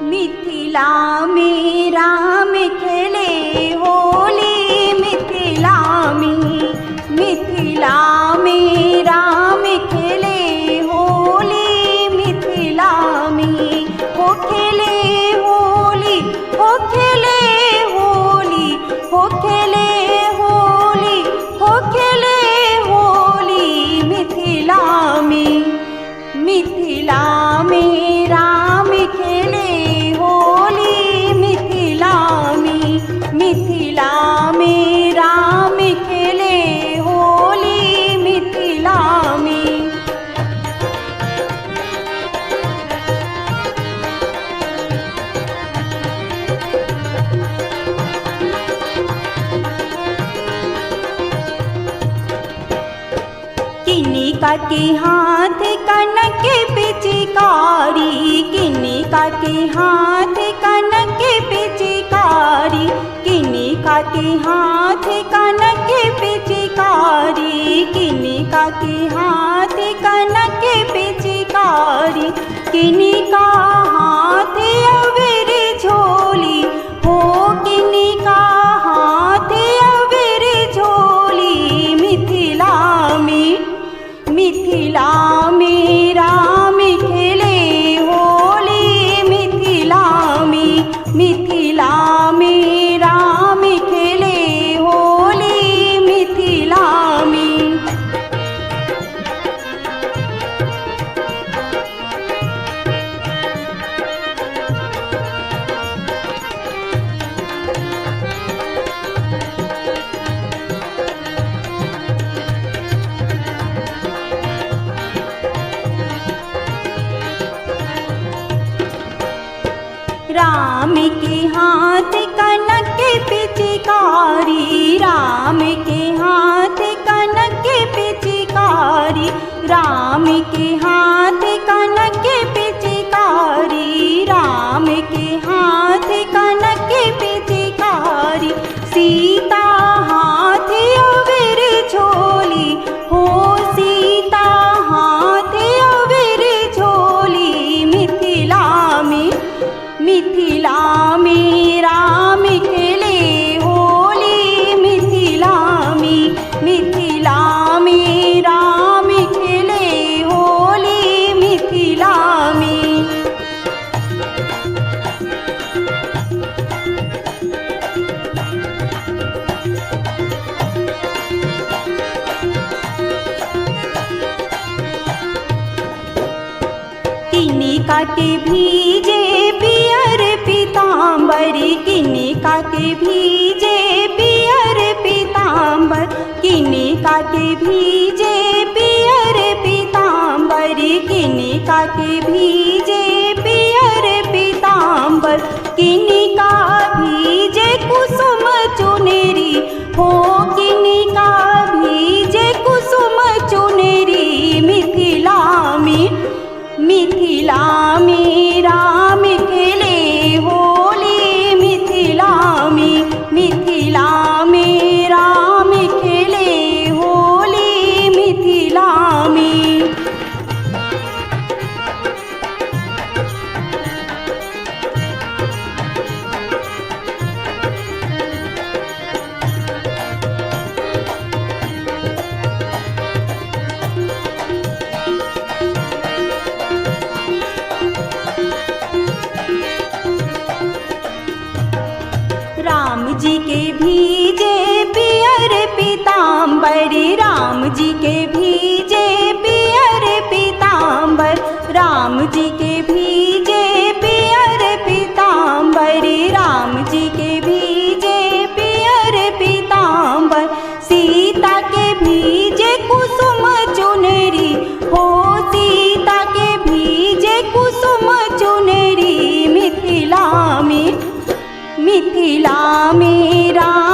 मिथिला में राम खेले होली, मिथिला में राम खेले होली, मिथिला में हो खेले होली, हो खेले होली, हो खेले होली, हो खेले होली, मिथिला में राम खेले होली, मिथिला में राम खेले होली, मिथिला में। किनिका के हाथ कनक पिचकारी, किनिका के हाथ कनक पिचकारी, किनिका के हाथ कनक पिचकारी, किनिका के हाथ कनक पिचकारी, किनिका हाथ अबीर झोली हो, किनिका हाथ अबीर झोली, मिथिला में राम खेले होली, मिथिला में राम खेले होली, मिथिला में। राम के हाथ कनक पिचकारी, राम के हाथ कनक पिचकारी, राम के हाथ कनक पिचकारी, राम के हाथ कनक पिचकारी, सीता हाथ अबीर झोली हो, सीता हाथ अबीर झोली, मिथिला में राम खेले होली, मिथिला में राम खेले होली, मिथिला में। किनिका के भीजे पियर पीताम्बर, किनिका के भीजे पियर पीताम्बर, किनिका के भीजे पियर पीताम्बर, किनिका के भीजे पियर पीताम्बर, किनिका भीजे कुसुम चुनरी हो, किनिका भीजे कुसुम चुनरी, मिथिला में राम खेले होली, मिथिला में राम खेले होली, मिथिला में। राम जी के भीजे पियर पीताम्बर, राम जी के भीजे पियर पीताम्बर, राम जी के भीजे पियर पीताम्बर, राम जी के भीजे पियर पीताम्बर, सीता के भीजे कुसुम चुनरी हो, सीता के भीजे कुसुम चुनरी, मिथिला में राम